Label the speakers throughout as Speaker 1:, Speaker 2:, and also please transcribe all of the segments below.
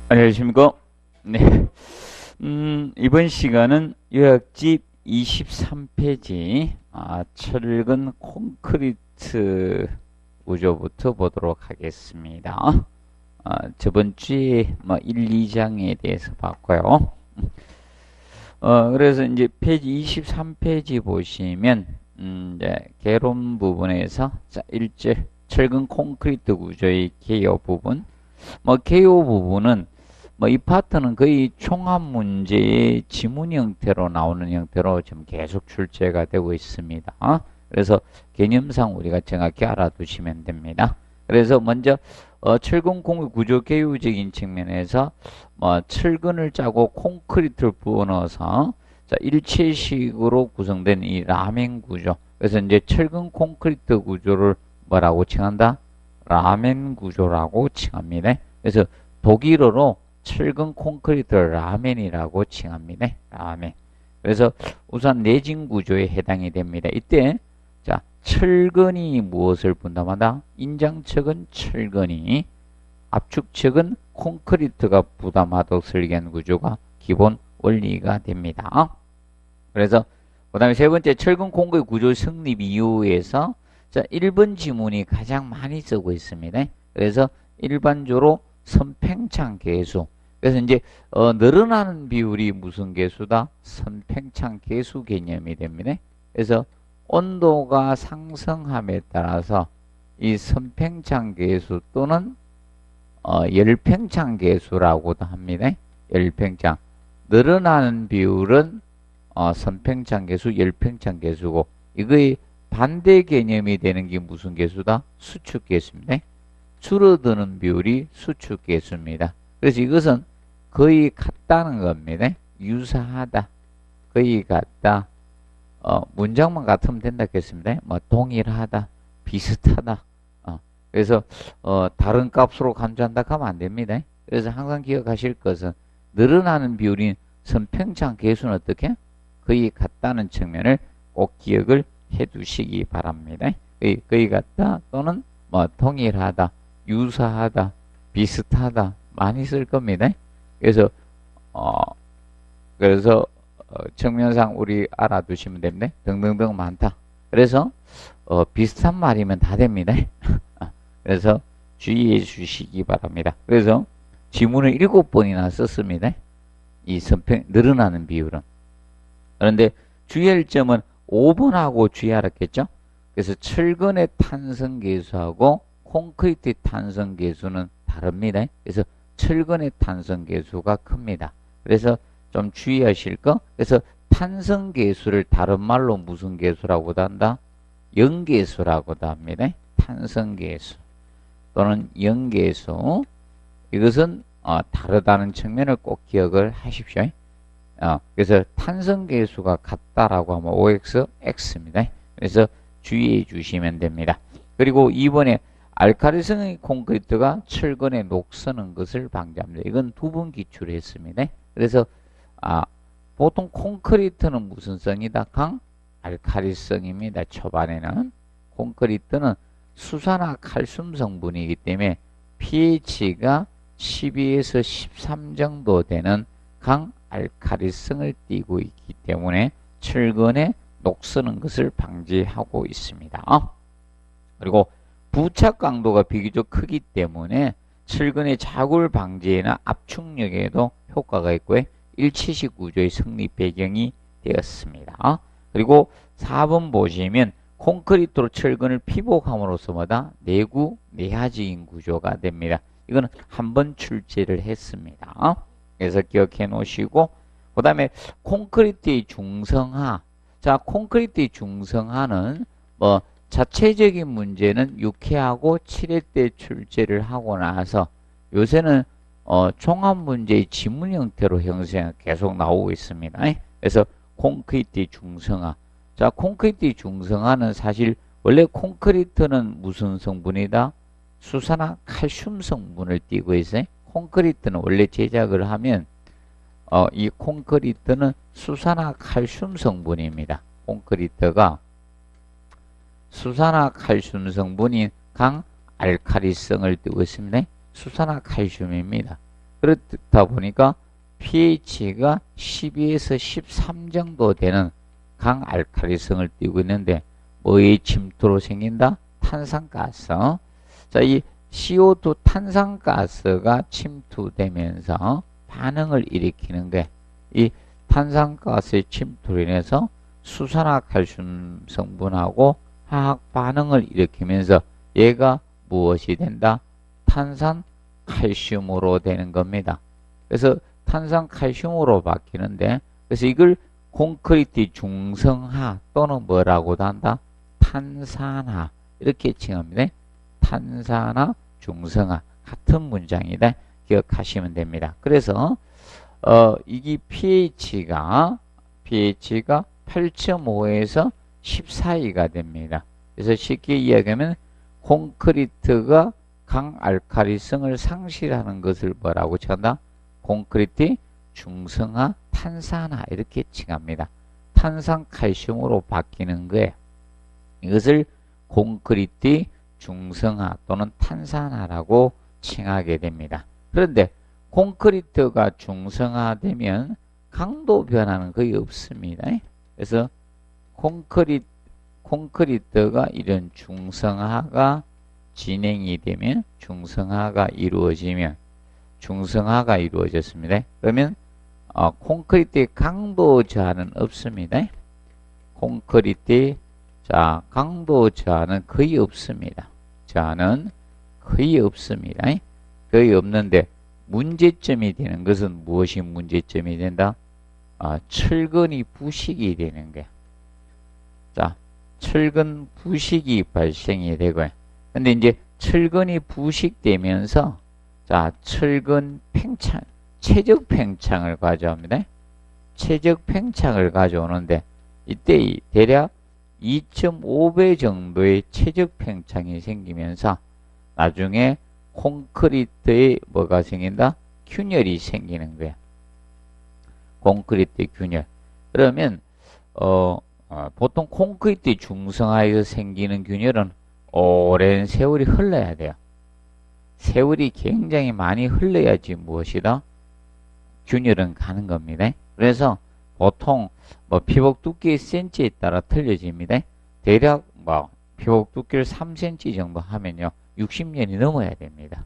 Speaker 1: 안녕하십니까? 네. 이번 시간은 요약집 23페이지, 철근 콘크리트 구조부터 보도록 하겠습니다. 저번 주에 1, 2장에 대해서 봤고요. 그래서 이제 페이지 23페이지 보시면, 이제 개론 부분에서, 자, 1절, 철근 콘크리트 구조의 개요 부분. 개요 부분은 이 파트는 거의 총합 문제의 지문 형태로 나오는 형태로 지금 계속 출제가 되고 있습니다. 그래서 개념상 우리가 정확히 알아두시면 됩니다. 그래서 먼저 철근 콘크리트 구조 개요적인 측면에서 철근을 짜고 콘크리트를 부어 넣어서 자, 일체식으로 구성된 이 라멘 구조. 그래서 이제 철근 콘크리트 구조를 뭐라고 칭한다? 라멘 구조라고 칭합니다. 그래서 독일어로 철근 콘크리트 라멘이라고 칭합니다. 라멘. 그래서 우선 내진 구조에 해당이 됩니다. 이때 자, 철근이 무엇을 분담한다? 인장측은 철근이, 압축측은 콘크리트가 부담하도록 설계한 구조가 기본 원리가 됩니다. 그래서 그 다음에 세 번째, 철근 콘크리트 구조 성립 이유에서 자, 1번 지문이 가장 많이 쓰고 있습니다. 그래서 일반적으로 선팽창 계수. 그래서 이제 늘어나는 비율이 무슨 계수다? 선팽창 계수 개념이 됩니다. 그래서 온도가 상승함에 따라서 이 선팽창 계수 또는 열팽창 계수라고도 합니다. 열팽창. 늘어나는 비율은 선팽창 계수, 열팽창 계수고, 이거의 반대 개념이 되는 게 무슨 계수다? 수축 계수입니다. 줄어드는 비율이 수축 계수입니다. 그래서 이것은 거의 같다는 겁니다. 유사하다. 거의 같다. 문장만 같으면 된다 했습니다. 동일하다. 비슷하다. 그래서 다른 값으로 간주한다 하면 안 됩니다. 그래서 항상 기억하실 것은 늘어나는 비율인 선팽창 계수는 어떻게? 거의 같다는 측면을 꼭 기억을 해 두시기 바랍니다. 거의 같다 또는 동일하다, 유사하다, 비슷하다 많이 쓸 겁니다. 그래서 측면상 우리 알아두시면 됩니다. 등등등 많다. 그래서 비슷한 말이면 다 됩니다. 그래서 주의해 주시기 바랍니다. 그래서 지문을 7번이나 썼습니다. 이 늘어나는 비율은. 그런데 주의할 점은 5번하고 주의하랬겠죠? 그래서 철근의 탄성 계수하고 콘크리트 탄성 계수는 다릅니다. 그래서 철근의 탄성 계수가 큽니다. 그래서 좀 주의하실 거. 그래서 탄성 계수를 다른 말로 무슨 계수라고도 한다? 영계수라고도 합니다. 탄성 계수 또는 영계수. 이것은 다르다는 측면을 꼭 기억을 하십시오. 그래서 탄성 계수가 같다라고 하면 OX, X입니다. 그래서 주의해 주시면 됩니다. 그리고 이번에 알카리성의 콘크리트가 철근에 녹서는 것을 방지합니다. 이건 두 번 기출했습니다. 그래서 보통 콘크리트는 무슨 성이다? 알카리성입니다. 초반에는 콘크리트는 수산화 칼슘 성분이기 때문에 pH가 12에서 13 정도 되는 알카리성을 띠고 있기 때문에 철근에 녹서는 것을 방지하고 있습니다. 그리고 부착 강도가 비교적 크기 때문에 철근의 자굴 방지에나 압축력에도 효과가 있고 일체식 구조의 성립 배경이 되었습니다. 그리고 4번 보시면 콘크리트로 철근을 피복함으로써 내구 내하적인 구조가 됩니다. 이거는 한번 출제를 했습니다. 그래서 기억해 놓으시고, 그 다음에 콘크리트의 중성화. 자, 콘크리트의 중성화는 자체적인 문제는 6회하고 7회 때 출제를 하고 나서 요새는 종합 문제의 지문 형태로 형성이 계속 나오고 있습니다. 그래서 콘크리트의 중성화. 자, 콘크리트의 중성화는 사실 원래 콘크리트는 무슨 성분이다? 수산화 칼슘 성분을 띠고 있어요. 콘크리트는 원래 제작을 하면 이 콘크리트는 수산화 칼슘 성분입니다. 콘크리트가 수산화 칼슘 성분인 알카리성을 띠고 있습니다. 수산화 칼슘입니다. 그렇다 보니까 pH가 12에서 13 정도 되는 강알칼리성을 띠고 있는데 뭐의 침투로 생긴다? 탄산가스. 자, 이 CO2 탄산가스가 침투되면서 반응을 일으키는 게 이 탄산가스의 침투로 인해서 수산화칼슘 성분하고 화학 반응을 일으키면서 얘가 무엇이 된다? 탄산칼슘으로 되는 겁니다. 그래서 탄산칼슘으로 바뀌는데 그래서 이걸 콘크리트 중성화 또는 뭐라고도 한다? 탄산화 이렇게 칭합니다. 탄산화, 중성화 같은 문장이다. 기억하시면 됩니다. 그래서 이게 pH가 8.5에서 10 사이가 됩니다. 그래서 쉽게 이야기하면 콘크리트가 강알칼리성을 상실하는 것을 뭐라고 칭한다? 콘크리트 중성화, 탄산화 이렇게 칭합니다. 탄산칼슘으로 바뀌는 거예요. 이것을 콘크리트 중성화 또는 탄산화라고 칭하게 됩니다. 그런데 콘크리트가 중성화되면 강도 변화는 거의 없습니다. 그래서 콘크리트가 이런 중성화가 진행이 되면 중성화가 이루어졌습니다. 그러면 콘크리트의 강도 저하는 없습니다. 콘크리트 자 강도 저하는 거의 없습니다. 저하는 거의 없습니다. 거의 없는데 문제점이 되는 것은 무엇이 문제점이 된다? 철근이 부식이 되는 거야. 자, 철근 부식이 발생이 되고요. 근데 이제 철근이 부식되면서 자, 철근 팽창, 최적 팽창을 가져옵니다. 최적 팽창을 가져오는데 이때 대략 2.5배 정도의 최적 팽창이 생기면서 나중에 콘크리트에 뭐가 생긴다? 균열이 생기는 거야. 콘크리트 균열. 그러면 보통 콘크리트 중성화에서 생기는 균열은 오랜 세월이 흘러야 돼요. 세월이 굉장히 많이 흘러야지 무엇이다? 균열은 가는 겁니다. 그래서 보통 피복 두께 cm에 따라 틀려집니다. 대략 피복 두께를 3cm 정도 하면요 60년이 넘어야 됩니다.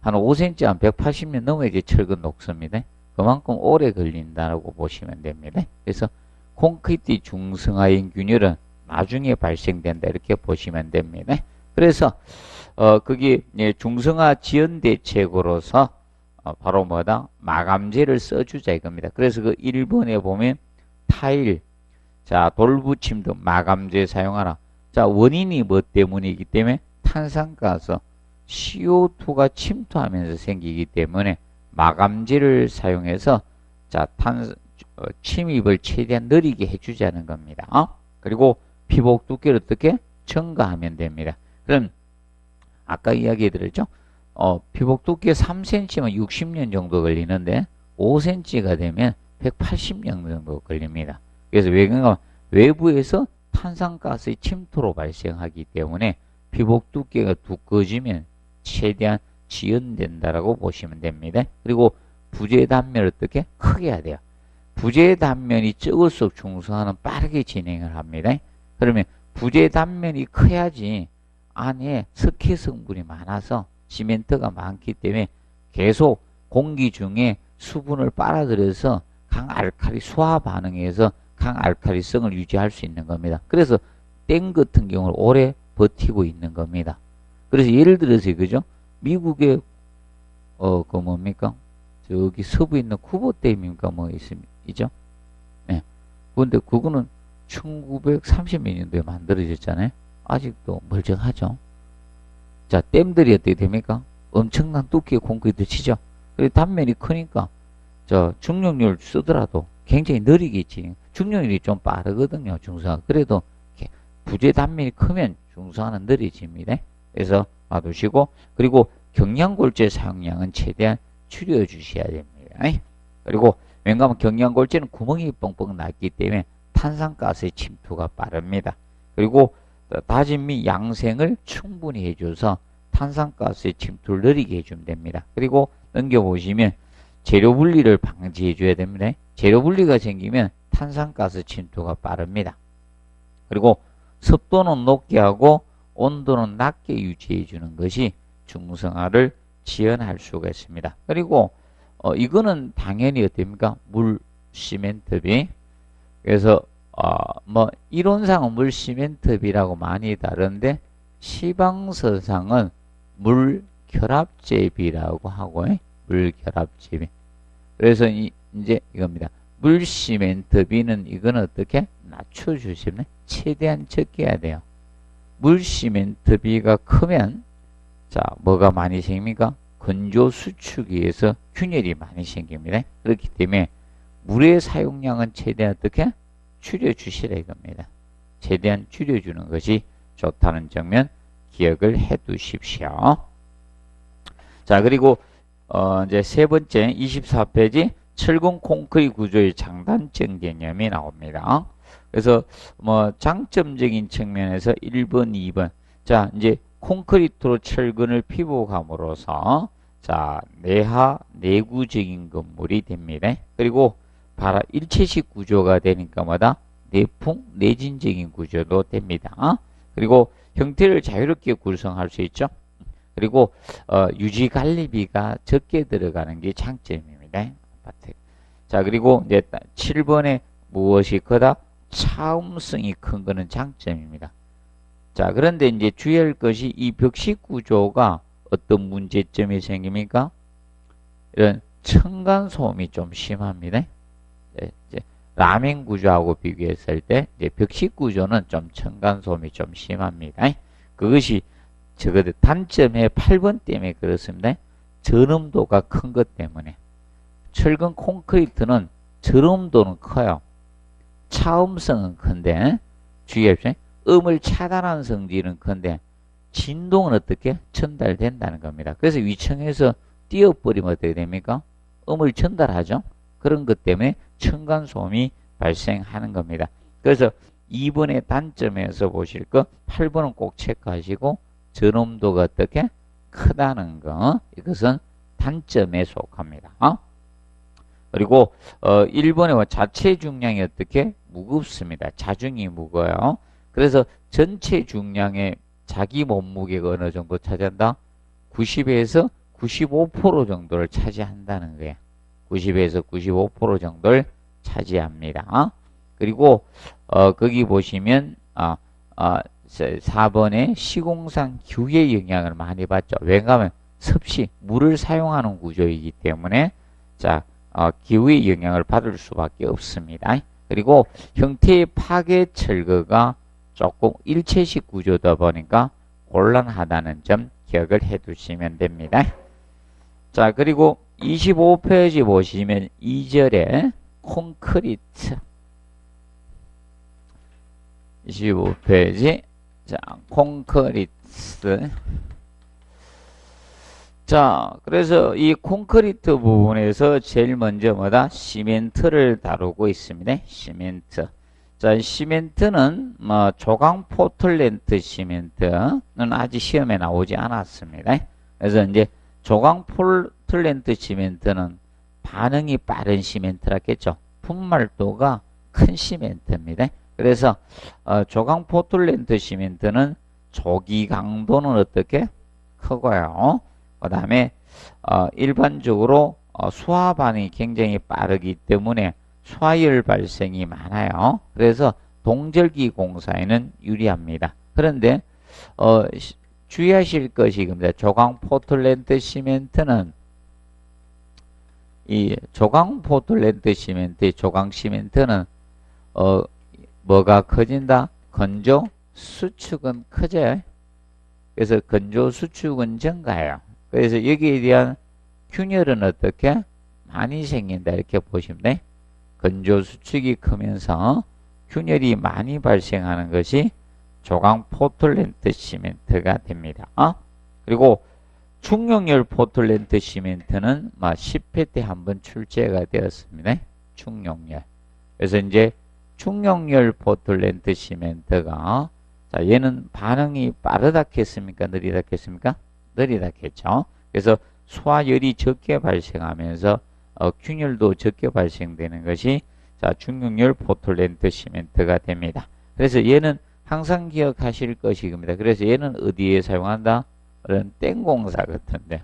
Speaker 1: 한 5cm, 한 180년 넘어야지 철근 녹습니다. 그만큼 오래 걸린다고 보시면 됩니다. 그래서 콘크리트 중성화인 균열은 나중에 발생된다 이렇게 보시면 됩니다. 그래서 그게 중성화 지연 대책으로서 바로 뭐다? 마감재를 써주자 이겁니다. 그래서 그 1번에 보면 타일, 자 돌붙임 등 마감재 사용하라. 자 원인이 뭐 때문이기 때문에 탄산가스 CO2가 침투하면서 생기기 때문에 마감재를 사용해서 자 침입을 최대한 느리게 해주자는 겁니다. 그리고 피복 두께를 어떻게 증가하면 됩니다. 그럼 아까 이야기 드렸죠? 피복 두께 3cm면 60년 정도 걸리는데 5cm가 되면 180년 정도 걸립니다. 그래서 외부에서 탄산가스의 침투로 발생하기 때문에 피복 두께가 두꺼워지면 최대한 지연된다라고 보시면 됩니다. 그리고 부재 단면을 어떻게 크게 해야 돼요. 부재 단면이 적을수록 중성화는 빠르게 진행을 합니다. 그러면 부재 단면이 커야지 안에 석회 성분이 많아서 시멘트가 많기 때문에 계속 공기 중에 수분을 빨아들여서 강알칼리 수화 반응에서 강알칼리성을 유지할 수 있는 겁니다. 그래서 땡 같은 경우는 오래 버티고 있는 겁니다. 그래서 예를 들어서 그죠? 미국의 그 뭡니까? 저기 서부에 있는 쿠버댐입니까? 뭐 있죠? 네. 그런데 그거는 1930몇 년도에 만들어졌잖아요. 아직도 멀쩡하죠. 자, 댐들이 어떻게 됩니까? 엄청난 두께의 콘크리트 치죠. 그리고 단면이 크니까 저 중력률 쓰더라도 굉장히 느리겠지. 중력률이 좀 빠르거든요. 중성화. 그래도 부재 단면이 크면 중성화는 느려집니다. 그래서 봐두시고 그리고 경량골재 사용량은 최대한 줄여 주셔야 됩니다. 그리고 왜냐하면 경량골재는 구멍이 뻥뻥 났기 때문에 탄산가스의 침투가 빠릅니다. 그리고 다짐 및 양생을 충분히 해줘서 탄산가스의 침투를 느리게 해주면 됩니다. 그리고 넘겨보시면 재료 분리를 방지해 줘야 됩니다. 재료 분리가 생기면 탄산가스 침투가 빠릅니다. 그리고 습도는 높게 하고 온도는 낮게 유지해 주는 것이 중성화를 지연할 수가 있습니다. 그리고 이거는 당연히 어떻습니까? 물 시멘트비. 그래서 뭐 이론상은 물 시멘트비라고 많이 다른데 시방서상은 물 결합제비라고 하고 물 결합제비. 그래서 이제 이겁니다. 물 시멘트비는 이건 어떻게 낮춰주시면 최대한 적게 해야 돼요. 물 시멘트비가 크면 자 뭐가 많이 생깁니까? 건조 수축기에서 균열이 많이 생깁니다. 그렇기 때문에 물의 사용량은 최대한 어떻게 줄여주시라 이겁니다. 최대한 줄여주는 것이 좋다는 점면 기억을 해 두십시오. 자, 그리고 이제 세 번째 24페이지 철근 콘크리트 구조의 장단점 개념이 나옵니다. 그래서 뭐 장점적인 측면에서 1번, 2번. 자, 이제 콘크리트로 철근을 피복함으로써 자, 내하 내구적인 건물이 됩니다. 그리고 바로 일체식 구조가 되니까 뭐다? 내풍 내진적인 구조도 됩니다. 그리고 형태를 자유롭게 구성할 수 있죠. 그리고 유지 관리비가 적게 들어가는 게 장점입니다. 자, 그리고 이제 7번에 무엇이 크다? 차음성이 큰 거는 장점입니다. 자, 그런데 이제 주의할 것이 이 벽식 구조가 어떤 문제점이 생깁니까? 이런 층간 소음이 좀 심합니다. 이제 라멘 구조하고 비교했을 때 이제 벽식 구조는 좀 층간 소음이 좀 심합니다. 그것이 적어도 단점의 8번 때문에 그렇습니다. 전음도가 큰 것 때문에. 철근 콘크리트는 전음도는 커요. 차음성은 큰데 주의하십시오. 음을 차단하는 성질은 큰데 진동은 어떻게 전달된다는 겁니다. 그래서 위층에서 띄어버리면 어떻게 됩니까? 음을 전달하죠. 그런 것 때문에 층간소음이 발생하는 겁니다. 그래서 2번의 단점에서 보실 거 8번은 꼭 체크하시고 전음도가 어떻게 크다는 거 이것은 단점에 속합니다. 그리고 1번에 자체 중량이 어떻게 무겁습니다. 자중이 무거워요. 그래서 전체 중량의 자기 몸무게가 어느 정도 차지한다? 90에서 95% 정도를 차지한다는 거예요. 90에서 95% 정도를 차지합니다. 그리고 거기 보시면 4번에 시공상 기후의 영향을 많이 받죠. 왜냐하면 섭씨, 물을 사용하는 구조이기 때문에 자 기후의 영향을 받을 수밖에 없습니다. 그리고 형태의 파괴 철거가 조금 일체식 구조다 보니까 곤란하다는 점 기억을 해 두시면 됩니다. 자, 그리고 25페이지 보시면 2절에 콘크리트 25페이지 자, 콘크리트 자, 그래서 이 콘크리트 부분에서 제일 먼저 뭐다? 시멘트를 다루고 있습니다. 시멘트. 자, 시멘트는 뭐 조강 포틀랜드 시멘트는 아직 시험에 나오지 않았습니다. 그래서 이제 조강 포틀랜드 시멘트는 반응이 빠른 시멘트라겠죠. 분말도가 큰 시멘트입니다. 그래서 조강 포틀랜드 시멘트는 조기 강도는 어떻게 크고요. 그 다음에 일반적으로 수화 반응이 굉장히 빠르기 때문에 수화열 발생이 많아요. 그래서 동절기 공사에는 유리합니다. 그런데 주의하실 것이 이겁니다. 조강 포틀랜드 시멘트는 이 조강 포틀랜드 시멘트, 조강 시멘트는 뭐가 커진다? 건조 수축은 커져요. 그래서 건조 수축은 증가해요. 그래서 여기에 대한 균열은 어떻게 많이 생긴다 이렇게 보시면 돼. 건조 수축이 크면서 균열이 많이 발생하는 것이 조강 포틀랜드 시멘트가 됩니다. 그리고 중용열 포틀랜드 시멘트는 10회 때 한번 출제가 되었습니다. 중용열. 그래서 이제 중용열 포틀랜드 시멘트가 자 얘는 반응이 빠르다 했습니까? 느리다 했습니까? 느리다 했죠. 그래서 소화열이 적게 발생하면서 균열도 적게 발생되는 것이 자, 중용열 포틀랜드 시멘트가 됩니다. 그래서 얘는 항상 기억하실 것이 겁니다. 그래서 얘는 어디에 사용한다? 이런 땡공사 같은데.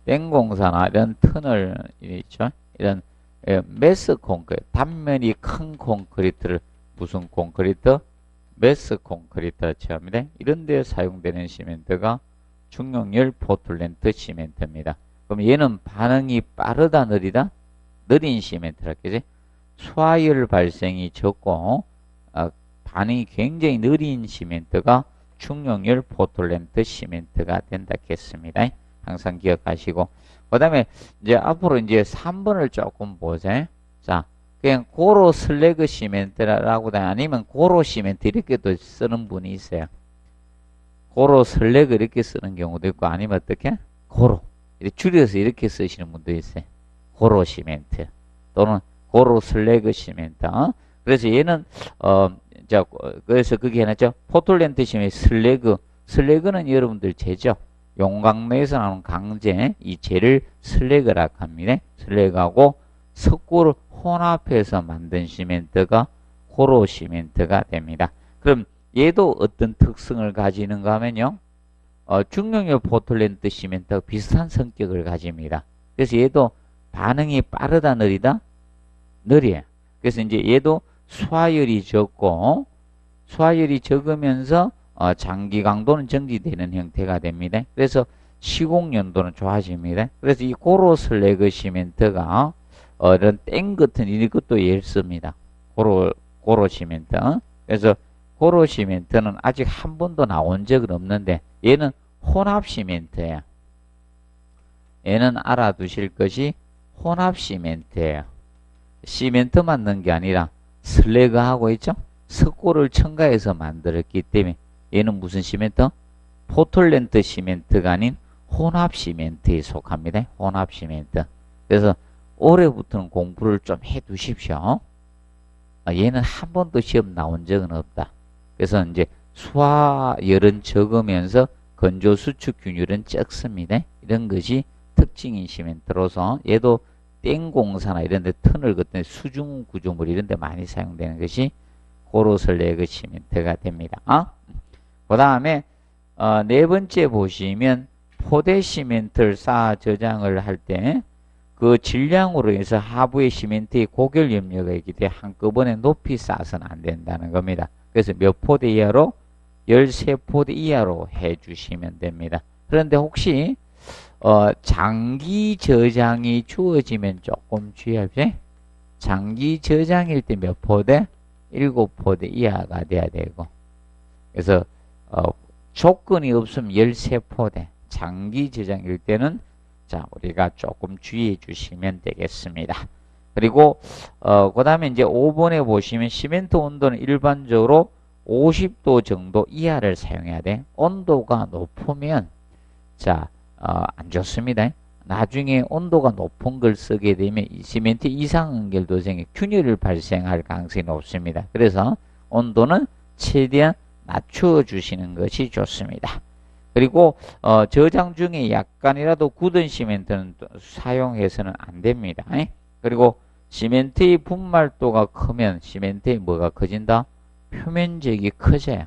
Speaker 1: 땡공사나 이런 터널 있죠? 이런 매스 콘크리트, 단면이 큰 콘크리트를 무슨 콘크리트? 매스 콘크리트 처음이네. 이런 데 사용되는 시멘트가 중용열 포틀랜드 시멘트입니다. 그럼 얘는 반응이 빠르다, 느리다? 느린 시멘트라 그지? 소화열 발생이 적고 반응이 굉장히 느린 시멘트가 중용열 포틀랜드 시멘트가 된다 했습니다. 항상 기억하시고. 그 다음에 이제 앞으로 이제 3번을 조금 보세요. 자, 그냥 고로 슬래그 시멘트라고 아니면 고로 시멘트 이렇게도 쓰는 분이 있어요. 고로 슬래그 이렇게 쓰는 경우도 있고 아니면 어떻게? 고로. 이렇게 줄여서 이렇게 쓰시는 분도 있어요. 고로 시멘트 또는 고로 슬래그 시멘트. 그래서 얘는 자, 그래서 그게 해놨죠. 포틀랜드 시멘트 슬래그는 여러분들 재죠. 용광로에서 나오는 강재, 이 재를 슬래그라고 합니다. 슬래그하고 석고를 혼합해서 만든 시멘트가 고로 시멘트가 됩니다. 그럼 얘도 어떤 특성을 가지는가 하면요. 중용열 포틀랜드 시멘트와 비슷한 성격을 가집니다. 그래서 얘도 반응이 빠르다, 느리다? 느려요. 그래서 이제 얘도 소화열이 적고, 소화열이 적으면서 장기 강도는 정지되는 형태가 됩니다. 그래서 시공 연도는 좋아집니다. 그래서 이 고로 슬래그 시멘트가 이런 땡 같은 이것도 예를 씁니다. 고로 시멘트. 그래서 고로 시멘트는 아직 한 번도 나온 적은 없는데 얘는 혼합 시멘트예요. 얘는 알아두실 것이 혼합 시멘트예요. 시멘트만 넣은 게 아니라 슬래그하고 있죠? 석고를 첨가해서 만들었기 때문에 얘는 무슨 시멘트? 포틀랜드 시멘트가 아닌 혼합 시멘트에 속합니다. 혼합 시멘트. 그래서 올해부터는 공부를 좀 해 두십시오. 얘는 한 번도 시험 나온 적은 없다. 그래서 이제 소화열은 적으면서 건조 수축 균열은 적습니다. 이런 것이 특징인 시멘트로서 얘도 땡공사나 이런 데 터널 같은 수중 구조물 이런 데 많이 사용되는 것이 고로 슬래그 시멘트가 됩니다. 그 다음에 네 번째 보시면 포대 시멘트를 쌓아 저장을 할 때 그 질량으로 해서 하부의 시멘트의 고결 염려가 있기 때문에 한꺼번에 높이 쌓아서는 안 된다는 겁니다. 그래서 몇 포대 이하로? 13포대 이하로 해주시면 됩니다. 그런데 혹시 장기 저장이 주어지면 조금 주의하세요. 장기 저장일 때 몇 포대? 7포대 이하가 돼야 되고. 그래서 조건이 없으면 13포대. 장기 저장일 때는 자, 우리가 조금 주의해 주시면 되겠습니다. 그리고 그 다음에 이제 5번에 보시면 시멘트 온도는 일반적으로 50도 정도 이하를 사용해야 돼. 온도가 높으면 자, 안 좋습니다. 나중에 온도가 높은 걸 쓰게 되면 이 시멘트 이상응결도생에 균열을 발생할 가능성이 높습니다. 그래서 온도는 최대한 낮춰 주시는 것이 좋습니다. 그리고 저장 중에 약간이라도 굳은 시멘트는 사용해서는 안 됩니다. 그리고 시멘트의 분말도가 크면 시멘트의 뭐가 커진다? 표면적이 커져요.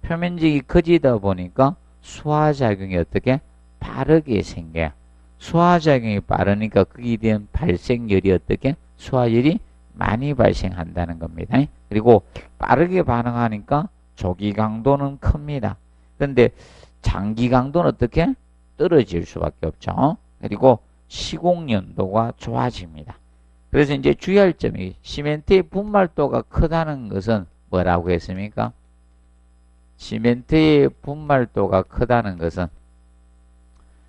Speaker 1: 표면적이 커지다 보니까 수화작용이 어떻게? 빠르게 생겨요. 수화작용이 빠르니까 거기에 대한 발생열이 어떻게? 수화열이 많이 발생한다는 겁니다. 그리고 빠르게 반응하니까 조기 강도는 큽니다. 그런데 장기 강도는 어떻게? 떨어질 수밖에 없죠. 그리고 시공 연도가 좋아집니다. 그래서 이제 주의할 점이 시멘트의 분말도가 크다는 것은 뭐라고 했습니까? 시멘트의 분말도가 크다는 것은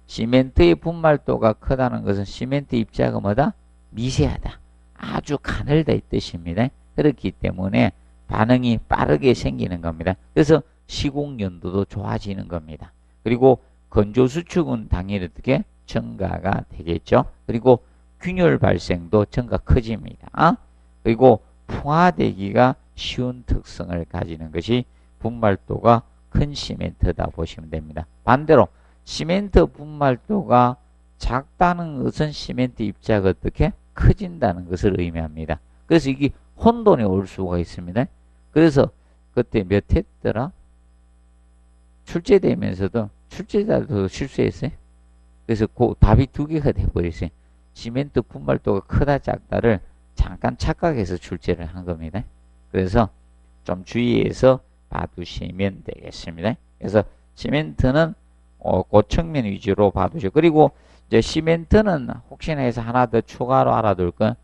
Speaker 1: 시멘트의 분말도가 크다는 것은 시멘트 입자가 뭐다? 미세하다. 아주 가늘다 이 뜻입니다. 그렇기 때문에 반응이 빠르게 생기는 겁니다. 그래서 시공 연도도 좋아지는 겁니다. 그리고 건조 수축은 당연히 어떻게? 증가가 되겠죠. 그리고 균열 발생도 증가 커집니다. 그리고 풍화되기가 쉬운 특성을 가지는 것이 분말도가 큰 시멘트다 보시면 됩니다. 반대로 시멘트 분말도가 작다는 것은 시멘트 입자가 어떻게 커진다는 것을 의미합니다. 그래서 이게 혼돈이 올 수가 있습니다. 그래서 그때 몇 했더라? 출제되면서도 출제자도 실수했어요. 그래서 그 답이 두 개가 돼버렸어요. 시멘트 분말도가 크다 작다를 잠깐 착각해서 출제를 한 겁니다. 그래서 좀 주의해서 봐두시면 되겠습니다. 그래서 시멘트는 고측면 위주로 봐두시고, 그리고 이제 시멘트는 혹시나 해서 하나 더 추가로 알아둘 건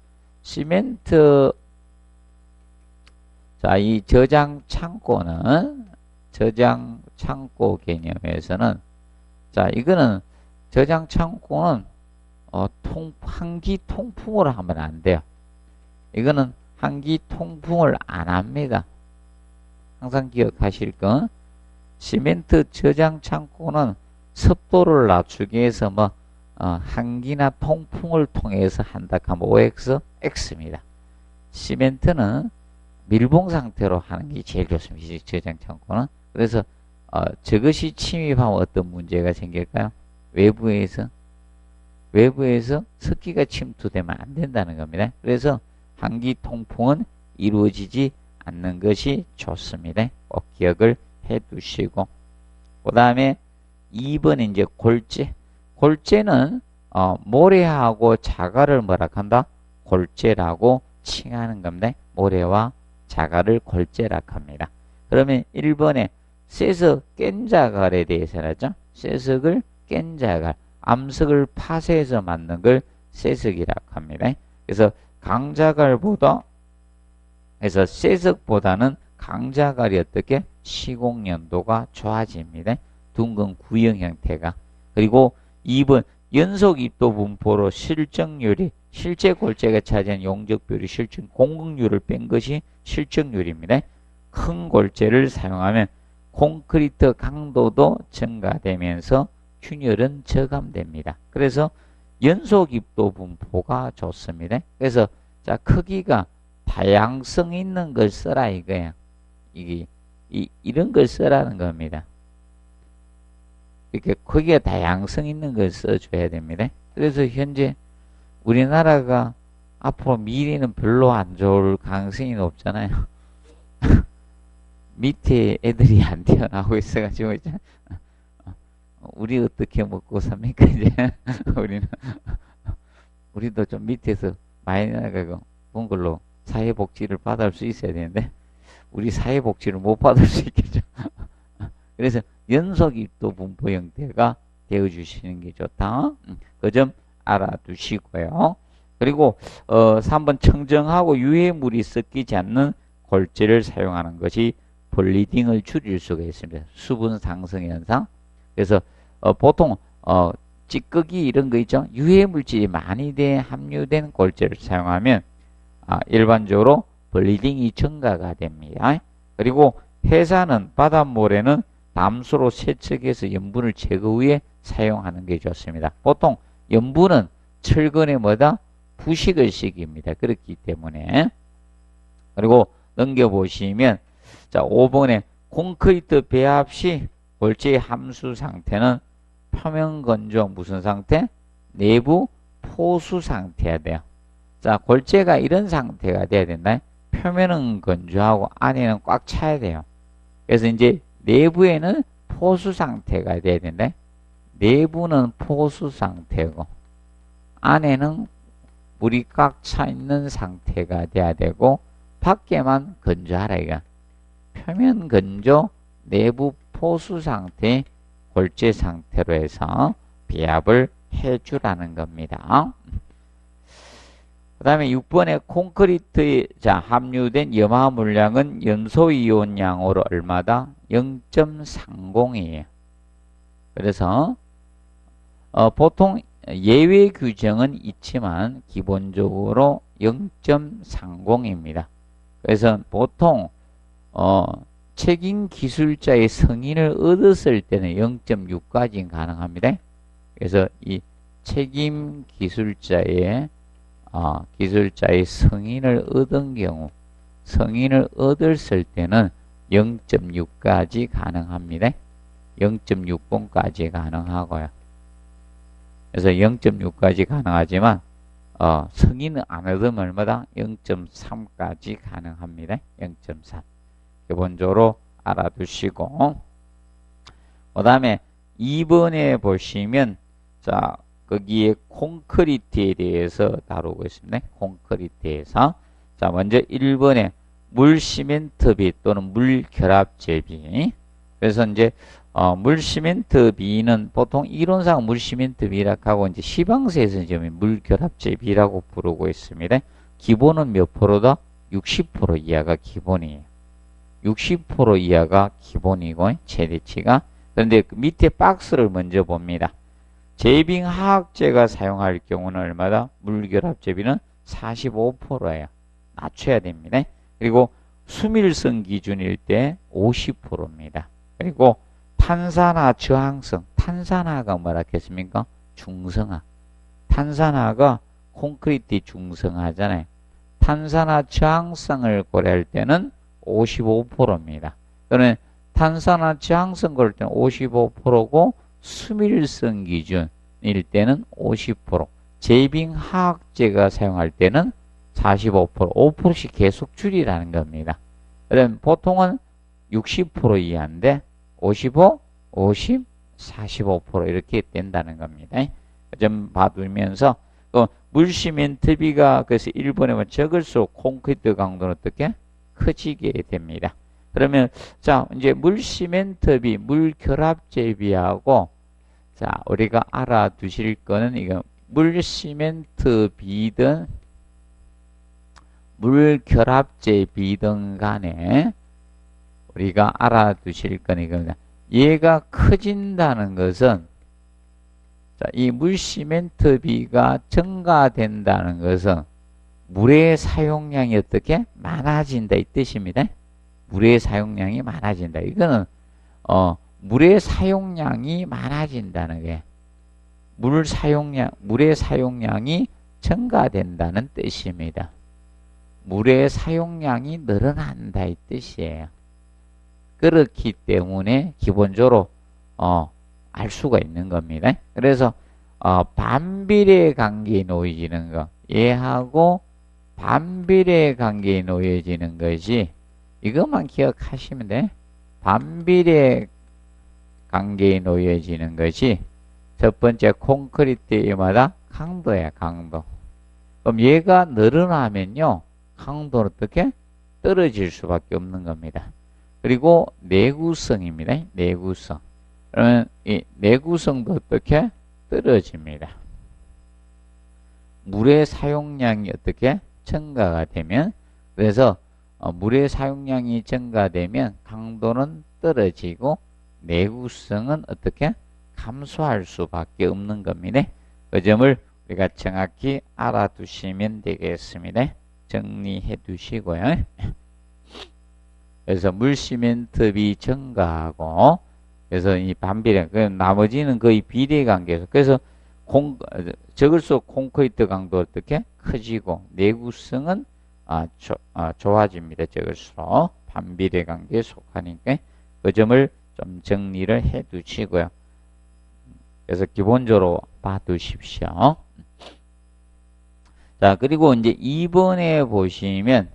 Speaker 1: 시멘트, 자, 이 저장 창고는 저장 창고 개념에서는, 자, 이거는 저장 창고는 한기 통풍을 하면 안 돼요. 이거는 한기 통풍을 안 합니다. 항상 기억하실 건 시멘트 저장 창고는 습도를 낮추기 위해서 한기나 통풍을 통해서 한다 하면 OX, X입니다. 시멘트는 밀봉 상태로 하는 게 제일 좋습니다. 저장 창고는. 그래서 저것이 침입하면 어떤 문제가 생길까요? 외부에서 습기가 침투되면 안 된다는 겁니다. 그래서 한기 통풍은 이루어지지 않는 것이 좋습니다. 꼭 기억을 해 두시고, 그 다음에 2번 이제 골재. 골재는 모래하고 자갈을 뭐라 한다? 골재라고 칭하는 겁니다. 모래와 자갈을 골재라 합니다. 그러면 1번에 쇠석 깬 자갈에 대해서 알았죠? 쇠석을 깬 자갈, 암석을 파쇄해서 만든 걸 쇠석이라고 합니다. 그래서 강자갈보다, 그래서 쇠석보다는 강자갈이 어떻게 시공연도가 좋아집니다. 둥근 구형 형태가. 그리고 2번 연속 입도 분포로 실적률이, 실제 골재가 차지한 용적비율이 실증 공급률을 뺀 것이 실적률입니다. 큰 골재를 사용하면 콘크리트 강도도 증가되면서 균열은 저감됩니다. 그래서 연속 입도 분포가 좋습니다. 그래서 자, 크기가 다양성 있는 걸 써라 이거야. 이런 걸 써라는 겁니다. 이렇게 크기가 다양성 있는 걸 써줘야 됩니다. 그래서 현재 우리나라가 앞으로 미래는 별로 안 좋을 가능성이 높잖아요. 밑에 애들이 안 태어나고 있어가지고 이제 우리 어떻게 먹고 삽니까 이제 우리도 좀 밑에서 많이 나가고 본 걸로 사회복지를 받을 수 있어야 되는데 우리 사회복지를 못 받을 수 있겠죠. 그래서 연속 입도 분포 형태가 되어주시는 게 좋다. 그 점 알아두시고요. 그리고 3번 청정하고 유해물이 섞이지 않는 골재를 사용하는 것이 블리딩을 줄일 수가 있습니다. 수분 상승 현상. 그래서 보통 찌꺼기 이런 거 있죠. 유해물질이 많이 함유된 골재를 사용하면 일반적으로 블리딩이 증가가 됩니다. 그리고 해산은 바닷물에는 담수로 세척해서 염분을 제거 후에 사용하는 게 좋습니다. 보통 염분은 철근에 부식을 시킵니다. 그렇기 때문에. 그리고 넘겨보시면 자 5번에 콘크리트 배합 시 골재의 함수 상태는 표면 건조 무슨 상태? 내부 포수 상태야 돼요. 자 골재가 이런 상태가 돼야 된다. 표면은 건조하고 안에는 꽉 차야 돼요. 그래서 이제 내부에는 포수 상태가 돼야 된다. 내부는 포수 상태고 안에는 물이 꽉 차 있는 상태가 돼야 되고 밖에만 건조하라 이거. 표면 건조, 내부 포수 상태, 골재 상태로 해서 배합을 해주라는 겁니다. 그 다음에 6번에 콘크리트에 함유된 염화 물량은 염소이온량으로 얼마다? 0.30이에요. 그래서 보통 예외 규정은 있지만 기본적으로 0.30입니다. 그래서 보통 책임 기술자의 승인을 얻었을 때는 0.6까지는 가능합니다. 그래서 이 책임 기술자의 승인을 얻은 경우, 승인을 얻었을 때는 0.6까지 가능합니다. 0.6번까지 가능하고요. 그래서 0.6까지 가능하지만 성인은 안 얻으면 얼마다? 0.3까지 가능합니다. 0.3 기본적으로 알아두시고, 그 다음에 2번에 보시면 자 거기에 콘크리트에 대해서 다루고 있습니다. 콘크리트에서 자 먼저 1번에 물 시멘트비 또는 물 결합제비. 그래서 이제 물 시멘트비는 보통 이론상 물 시멘트비라고 하고 이제 시방서에서 이제 물 결합제비라고 부르고 있습니다. 기본은 몇 프로다? 60% 이하가 기본이에요. 60% 이하가 기본이고 최대치가. 그런데 그 밑에 박스를 먼저 봅니다. 제빙화학제가 사용할 경우는 얼마다? 물결합제비는 45%예요. 낮춰야 됩니다. 그리고 수밀성 기준일 때 50%입니다. 그리고 탄산화 저항성, 탄산화가 뭐라 했습니까? 중성화. 탄산화가 콘크리트 중성화잖아요. 탄산화 저항성을 고려할 때는 55%입니다. 또는 탄산화 저항성 고를 때는 55%고 수밀성 기준일 때는 50%, 제빙화학제가 사용할 때는 45%, 5%씩 계속 줄이라는 겁니다. 그럼 보통은 60% 이하인데 55, 50, 45% 이렇게 된다는 겁니다. 좀 봐두면서 물시멘트비가 그래서 1번에 적을수록 콘크리트 강도는 어떻게? 커지게 됩니다. 그러면 자 이제 물시멘트비, 물결합제비하고 자 우리가 알아두실 거는 이거 물시멘트비든 물결합제비든 간에 우리가 알아두실 거는 이겁니다. 얘가 커진다는 것은 자, 이 물시멘트비가 증가된다는 것은 물의 사용량이 어떻게? 많아진다 이 뜻입니다. 물의 사용량이 많아진다. 이거는 물의 사용량이 많아진다는 게 물의 사용량이 증가된다는 뜻입니다. 물의 사용량이 늘어난다 이 뜻이에요. 그렇기 때문에 기본적으로 알 수가 있는 겁니다. 그래서 반비례 관계에 놓여지는 거, 얘하고 반비례 관계에 놓여지는 것이 이것만 기억하시면 돼. 반비례 관계에 놓여지는 것이 첫 번째 콘크리트마다 강도야, 강도. 그럼 얘가 늘어나면요, 강도는 어떻게? 떨어질 수밖에 없는 겁니다. 그리고 내구성입니다. 내구성. 그러면 이 내구성도 어떻게? 떨어집니다. 물의 사용량이 어떻게? 증가가 되면, 그래서 물의 사용량이 증가되면 강도는 떨어지고 내구성은 어떻게? 감소할 수밖에 없는 겁니다. 그 점을 우리가 정확히 알아두시면 되겠습니다. 정리해 두시고요. 그래서 물시멘트비 증가하고, 그래서 이 반비례, 나머지는 거의 비례 관계에서, 그래서 적을수록 콘크리트 강도 어떻게? 커지고, 내구성은 좋아집니다. 적을수록. 반비례 관계에 속하니까, 그 점을 좀 정리를 해 두시고요. 그래서 기본적으로 봐 두십시오. 자, 그리고 이제 2번에 보시면,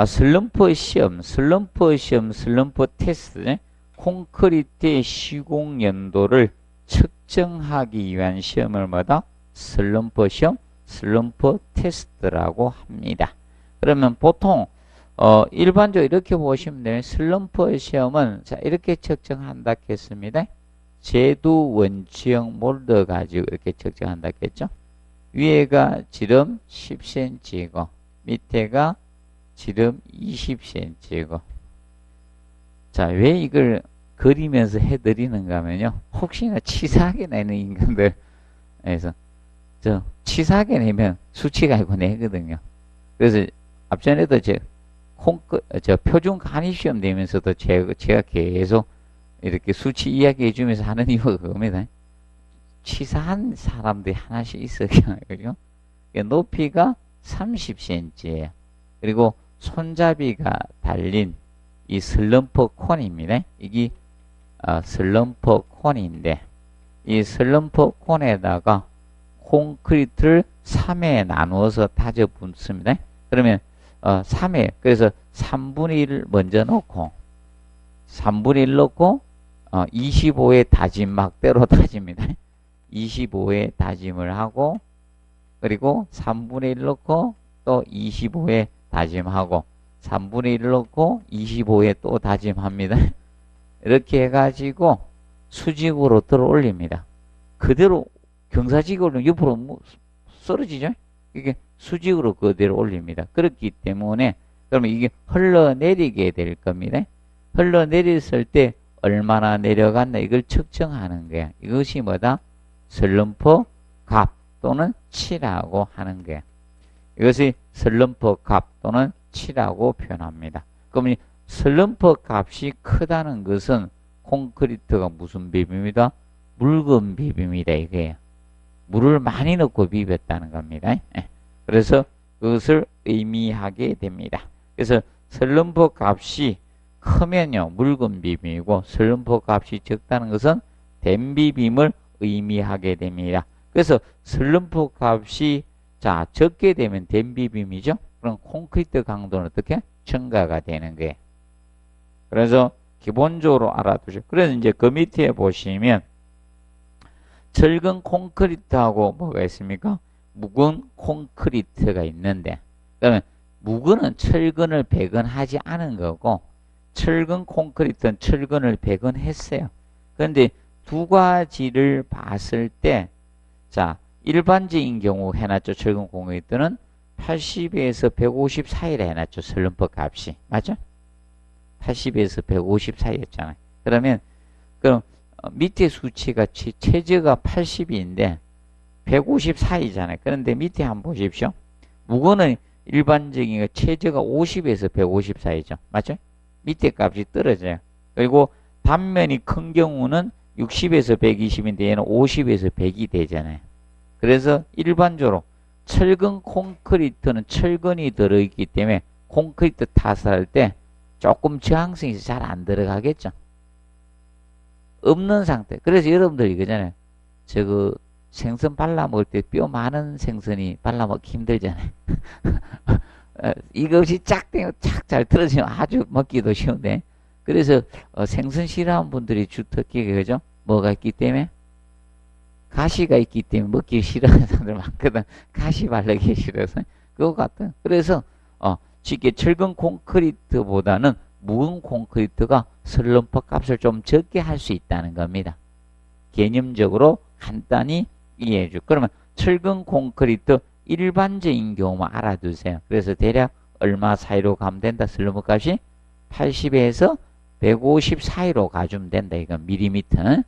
Speaker 1: 슬럼프 시험, 슬럼프 테스트, 콘크리트의 시공 연도를 측정하기 위한 시험을 뭐다? 슬럼프 시험, 슬럼프 테스트라고 합니다. 그러면 보통 일반적으로 이렇게 보시면 돼요. 슬럼프 시험은 자 이렇게 측정한다 했습니다. 제두 원치형 몰드 가지고 이렇게 측정한다 했죠. 위에가 지름 10cm이고 밑에가 지름 20cm이고. 자, 왜 이걸 그리면서 해드리는가 하면요. 혹시나 치사하게 내는 인간들에서 치사하게 내면 수치가 아니고 내거든요. 그래서 앞전에도 표준 간이시험 되면서도 제가 계속 이렇게 수치 이야기해 주면서 하는 이유가 그겁니다. 치사한 사람들이 하나씩 있어요. 그죠? 높이가 30cm예요. 그리고 손잡이가 달린 이 슬럼프 콘입니다. 이게 슬럼프 콘인데 이 슬럼프 콘에다가 콘크리트를 3회 나누어서 다져 붓습니다. 그러면 3회 그래서 3분의 1을 먼저 넣고 3분의 1 넣고 25회 다짐 막대로 다집니다. 25회 다짐을 하고 그리고 3분의 1 넣고 또 25회 다짐하고 3분의 1 넣고 25회 또 다짐합니다. 이렇게 해가지고 수직으로 들어 올립니다. 그대로 경사직으로 옆으로 쓰러지죠? 이게 수직으로 그대로 올립니다. 그렇기 때문에 그러면 이게 흘러내리게 될 겁니다. 흘러내렸을 때 얼마나 내려갔나 이걸 측정하는 거야. 이것이 뭐다? 슬럼프 값 또는 치라고 하는 거야. 이것이 슬럼프 값 또는 치라고 표현합니다. 그러면 슬럼프 값이 크다는 것은 콘크리트가 무슨 비빔이다? 묽은 비빔이다 이거예요. 물을 많이 넣고 비볐다는 겁니다. 그래서 그것을 의미하게 됩니다. 그래서 슬럼프 값이 크면요 묽은 비빔이고 슬럼프 값이 적다는 것은 된 비빔을 의미하게 됩니다. 그래서 슬럼프 값이 적게 되면 된 비빔이죠. 그럼 콘크리트 강도는 어떻게? 증가가 되는 거예요. 그래서 기본적으로 알아두시고 그래서 이제 그 밑에 보시면 철근 콘크리트하고 뭐가 있습니까? 묵은 콘크리트가 있는데 그러면 묵은은 철근을 배건하지 않은 거고 철근 콘크리트는 철근을 배건했어요. 그런데 두 가지를 봤을 때 일반적인 경우 해놨죠. 철근 콘크리트는 80에서 150 사이라 해놨죠. 슬럼프 값이. 맞죠? 80에서 150 사이였잖아요. 그러면 그럼 밑에 수치가 최저가 80인데 150 사이잖아요. 그런데 밑에 한번 보십시오. 묵은은 일반적인 최저가 50에서 150 사이죠. 맞죠? 밑에 값이 떨어져요. 그리고 단면이 큰 경우는 60에서 120인데 얘는 50에서 100이 되잖아요. 그래서 일반적으로 철근 콘크리트는 철근이 들어있기 때문에 콘크리트 타설할 때 조금 저항성이 잘 안 들어가겠죠. 없는 상태. 그래서 여러분들 이거잖아요. 생선 발라먹을 때 뼈 많은 생선이 발라먹기 힘들잖아요. 이것이 쫙잘 틀어지면 아주 먹기도 쉬운데. 그래서 생선 싫어하는 분들이 주특기가 그죠? 뭐가 있기 때문에? 가시가 있기 때문에 먹기 싫어하는 사람들 많거든. 가시 바르기 싫어서. 그거 같아. 그래서 쉽게 철근 콘크리트보다는 묵은 콘크리트가 슬럼프 값을 좀 적게 할 수 있다는 겁니다. 개념적으로 간단히 이해해 줘. 그러면 철근 콘크리트 일반적인 경우만 알아두세요. 그래서 대략 얼마 사이로 가면 된다? 슬럼프 값이 80에서 150 사이로 가주면 된다. 이건 밀리미터.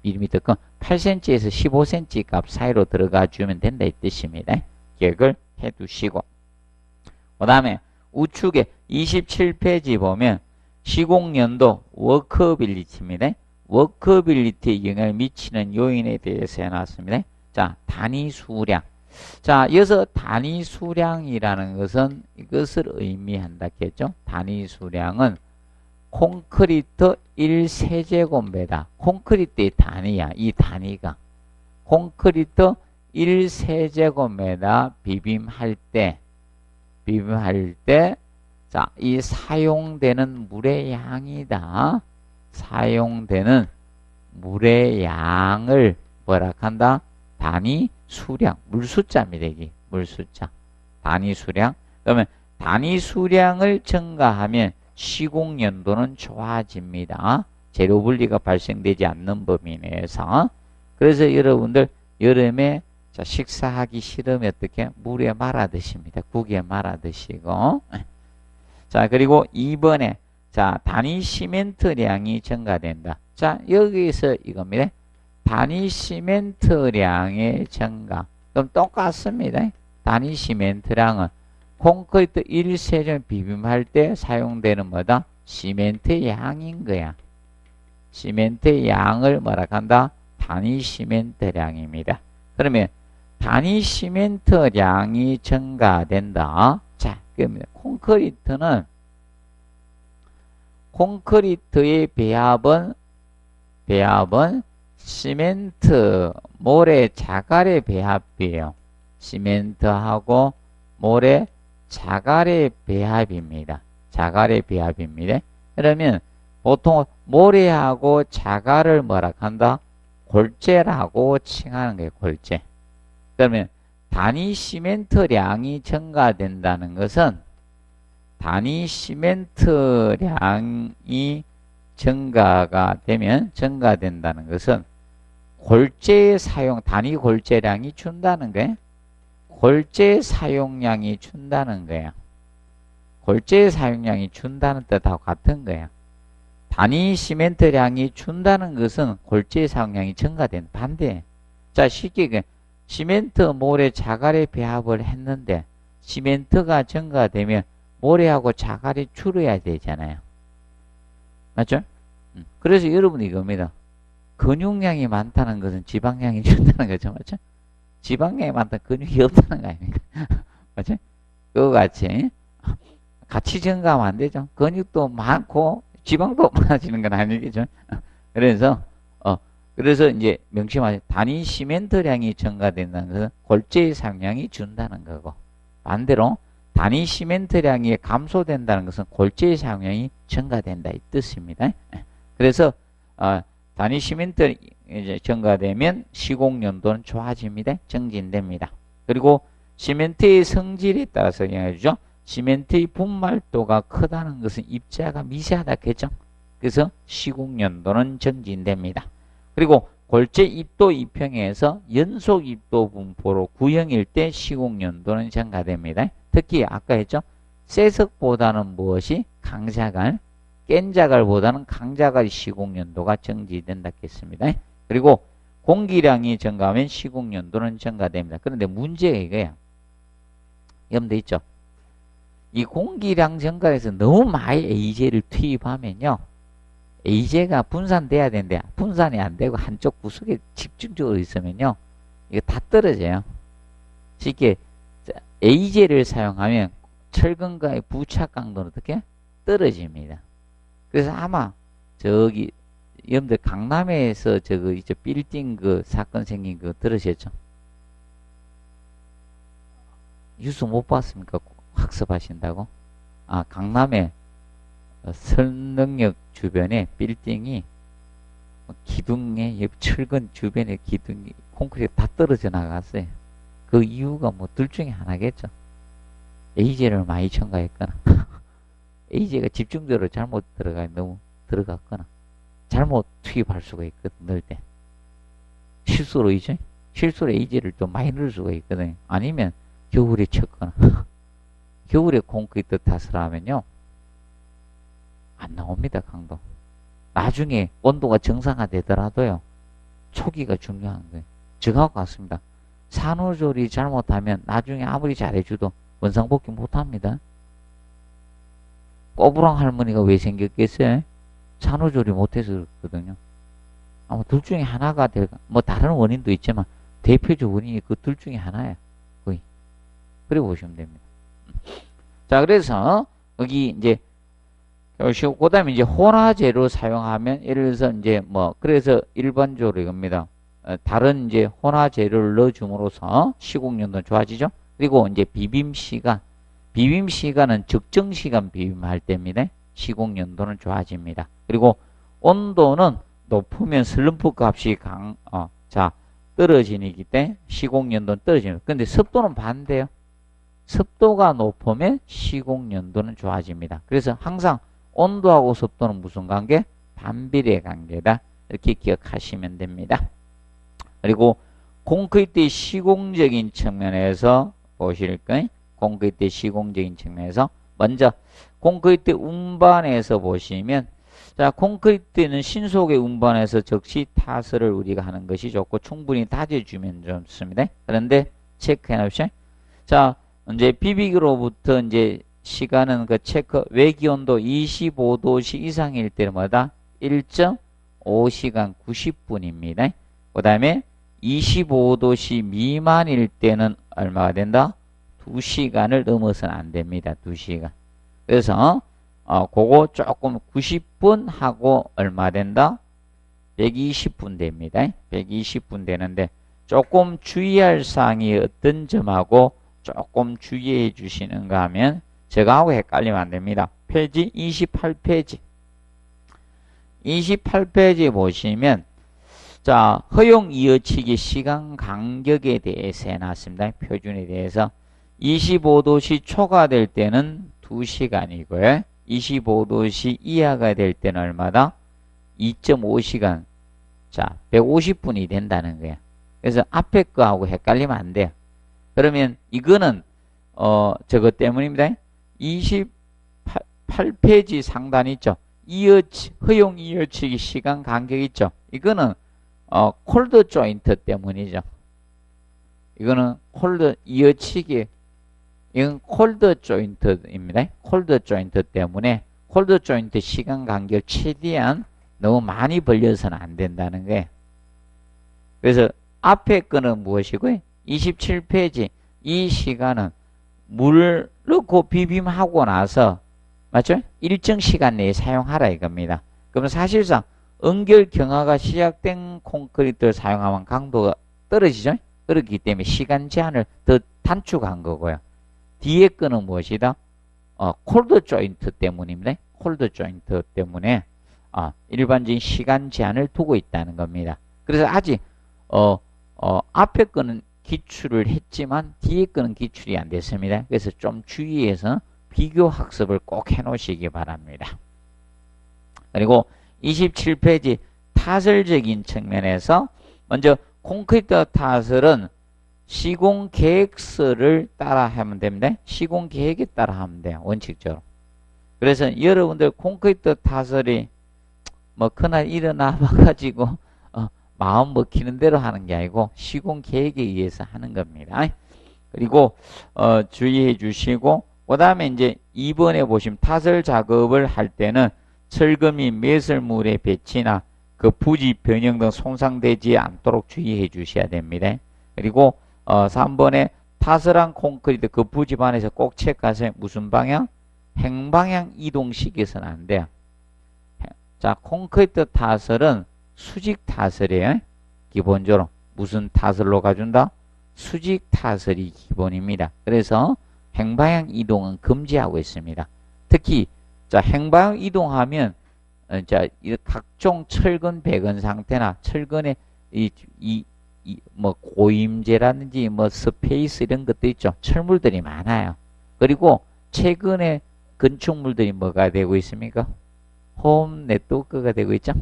Speaker 1: 밀리미터 건 8cm에서 15cm 값 사이로 들어가 주면 된다 이 뜻입니다. 기억을 해 두시고 그 다음에 우측에 27페이지 보면 시공연도 워커빌리티입니다. 워커빌리티에 영향을 미치는 요인에 대해서 해놨습니다. 단위 수량. 여기서 단위 수량이라는 것은 이것을 의미한다 했죠. 단위 수량은 콘크리트 1세제곱미터. 콘크리트의 단위야. 이 단위가. 콘크리트 1세제곱미터 비빔할 때 이 사용되는 물의 양이다. 사용되는 물의 양을 뭐라 한다? 단위 수량. 물숫자입니다. 이게 물숫자. 단위 수량. 그러면 단위 수량을 증가하면 시공연도는 좋아집니다. 재료 분리가 발생되지 않는 범위 내에서. 그래서 여러분들 여름에 식사하기 싫으면 어떻게? 물에 말아 드십니다. 국에 말아 드시고. 그리고 2번에 단위 시멘트량이 증가된다. 여기서 이겁니다. 단위 시멘트량의 증가. 그럼 똑같습니다. 단위 시멘트량은 콘크리트 1세점 비빔할 때 사용되는 뭐다? 시멘트의 양인 거야. 시멘트의 양을 뭐라 한다? 단위 시멘트량입니다. 그러면 단위 시멘트량이 증가된다. 그러면 콘크리트의 배합은 배합은 시멘트, 모래, 자갈의 배합이에요. 시멘트하고 모래, 자갈의 배합입니다. 자갈의 배합입니다. 그러면 보통 모래하고 자갈을 뭐라 한다? 골재라고 칭하는 거예요. 골재. 그러면 단위 시멘트량이 증가된다는 것은 단위 시멘트량이 증가된다는 것은 골재 사용, 단위 골재량이 준다는 거예요. 골재 사용량이 준다는 거예요. 골재 사용량이 준다는 뜻하고 같은 거예요. 단위 시멘트량이 준다는 것은 골재 사용량이 증가된 반대. 자, 쉽게 시멘트, 모래, 자갈의 배합을 했는데 시멘트가 증가되면 모래하고 자갈이 줄어야 되잖아요. 맞죠? 그래서 여러분 이겁니다. 근육량이 많다는 것은 지방량이 준다는 거죠. 맞죠? 지방량이 많다 근육이 없다는 거 아닙니까? 맞죠? 그거 같이 증가하면 안 되죠. 근육도 많고 지방도 많아지는 건 아니겠죠. 그래서 이제 명심하세요. 단위 시멘트량이 증가된다는 것은 골재의 사용량이 준다는 거고, 반대로 단위 시멘트량이 감소된다는 것은 골재의 사용량이 증가된다 이 뜻입니다. 그래서 단위 시멘트 이제 증가되면 시공연도는 좋아집니다. 증진됩니다. 그리고 시멘트의 성질에 따라서 영향을 주죠. 시멘트의 분말도가 크다는 것은 입자가 미세하다겠죠. 그래서 시공연도는 증진됩니다. 그리고 골재 입도 이평에서 연속 입도 분포로 구형일 때 시공연도는 증가됩니다. 특히 아까 했죠. 쇠석보다는 무엇이 강자갈, 깬 자갈보다는 강자갈의 시공연도가 증진된다 했습니다. 그리고 공기량이 증가하면 시공연도는 증가됩니다. 그런데 문제가 이거야. 염두에 있죠. 이 공기량 증가해서 너무 많이 A제를 투입하면요. A제가 분산돼야 되는데 분산이 안 되고 한쪽 구석에 집중적으로 있으면요. 이거 다 떨어져요. 쉽게 A제를 사용하면 철근과의 부착 강도는 어떻게? 떨어집니다. 그래서 아마 저기 여러분들 강남에서 저거 이제 빌딩 그 사건 생긴 거 들으셨죠? 뉴스 못 봤습니까? 학습하신다고? 아, 강남에 설능역 주변에 빌딩이 기둥에 철근 주변에 기둥이 콘크리트 다 떨어져 나갔어요. 그 이유가 뭐 둘 중에 하나겠죠. A제를 많이 첨가했거나 A제가 집중적으로 잘못 너무 들어갔거나 잘못 투입할 수가 있거든. 넣을 때 실수로 A제를 좀 많이 넣을 수가 있거든요. 아니면 겨울에 쳤거나 겨울에 콘크리트 탓을 하면요 안 나옵니다. 강도. 나중에 온도가 정상화되더라도요 초기가 중요한 거예요. 저하고 같습니다. 산후조리 잘못하면 나중에 아무리 잘해줘도 원상복귀 못합니다. 꼬부랑 할머니가 왜 생겼겠어요? 산후조리 못해서 그렇거든요. 아마 둘 중에 하나가 뭐 다른 원인도 있지만 대표적 원인이 그 둘 중에 하나예요. 거의. 그래 보시면 됩니다. 자, 그래서 여기 이제 그 다음에 이제 혼화재로 사용하면 예를 들어서 이제 뭐 그래서 일반적으로 이겁니다. 다른 이제 혼화재료를 넣어줌으로써 시공연도는 좋아지죠. 그리고 이제 비빔시간 비빔시간은 적정시간 비빔할 때입니다. 시공연도는 좋아집니다. 그리고 온도는 높으면 슬럼프 값이 떨어지기 때문에 시공연도는 떨어집니다. 근데 습도는 반대요. 습도가 높으면 시공연도는 좋아집니다. 그래서 항상 온도하고 습도는 무슨 관계? 반비례 관계다. 이렇게 기억하시면 됩니다. 그리고 콘크리트의 시공적인 측면에서 보실 거예요. 콘크리트의 시공적인 측면에서 먼저 콘크리트 운반에서 보시면 자, 콘크리트는 신속의 운반에서 적시 타설을 우리가 하는 것이 좋고 충분히 다져주면 좋습니다. 그런데 체크해 놓으시죠. 자, 이제 비비기로부터 이제 시간은 그 체크 외기온도 25도씨 이상일 때마다 1.5시간 90분입니다. 그 다음에 25도씨 미만일 때는 얼마가 된다? 2시간을 넘어서는 안 됩니다. 2시간. 그래서 그거 조금 90분 하고 얼마 된다? 120분 됩니다. 120분 되는데 조금 주의할 사항이 어떤 점하고 조금 주의해 주시는가 하면 저거하고 헷갈리면 안 됩니다. 페이지 28페이지. 28페이지 보시면 자, 허용 이어치기 시간 간격에 대해서 해놨습니다. 표준에 대해서 25도씨 초과될 때는 2시간이고요. 25도씨 이하가 될 때는 얼마다? 2.5시간. 자, 150분이 된다는 거예요. 그래서 앞에 거하고 헷갈리면 안 돼요. 그러면 이거는 저것 때문입니다. 28페이지 상단 있죠. 허용 이어치기 시간 간격 있죠. 이거는 콜드 조인트 때문이죠. 이거는 콜드 이어치기, 이건 콜드 조인트입니다. 콜드 조인트 때문에 콜드 조인트 시간 간격 최대한 너무 많이 벌려서는 안 된다는 거예요. 그래서 앞에 거는 무엇이고요? 27페이지 이 시간은 물 넣고 비빔하고 나서 맞죠? 일정 시간 내에 사용하라 이겁니다. 그러면 사실상 응결 경화가 시작된 콘크리트를 사용하면 강도가 떨어지죠? 그렇기 때문에 시간 제한을 더 단축한 거고요. 뒤에 거는 무엇이다? 콜드 조인트 때문입니다. 콜드 조인트 때문에 일반적인 시간 제한을 두고 있다는 겁니다. 그래서 아직 앞에 거는 기출을 했지만 뒤에 거는 기출이 안 됐습니다. 그래서 좀 주의해서 비교 학습을 꼭 해놓으시기 바랍니다. 그리고 27페이지 타설적인 측면에서 먼저 콘크리트 타설은 시공 계획서를 따라 하면 됩니다. 시공 계획에 따라 하면 돼요. 원칙적으로. 그래서 여러분들 콘크리트 타설이 뭐 그날 일어나 봐가지고 마음 먹히는 대로 하는 게 아니고 시공 계획에 의해서 하는 겁니다. 그리고 주의해 주시고 그 다음에 이제 2번에 보시면 타설 작업을 할 때는 철거 및 매설물의 배치나 그 부지 변형 등 손상되지 않도록 주의해 주셔야 됩니다. 그리고 3번에 타설한 콘크리트 그 부지반에서 꼭 체크하세요. 무슨 방향? 행방향 이동시켜서는 안 돼요. 자, 콘크리트 타설은 수직 타설이에요. 기본적으로 무슨 타설로 가준다? 수직 타설이 기본입니다. 그래서 행방향 이동은 금지하고 있습니다. 특히 자, 행방향 이동하면 자, 각종 철근 배근 상태나 철근의 뭐 고임제라든지 뭐 스페이스 이런 것도 있죠. 철물들이 많아요. 그리고 최근에 건축물들이 뭐가 되고 있습니까? 홈 네트워크가 되고 있죠.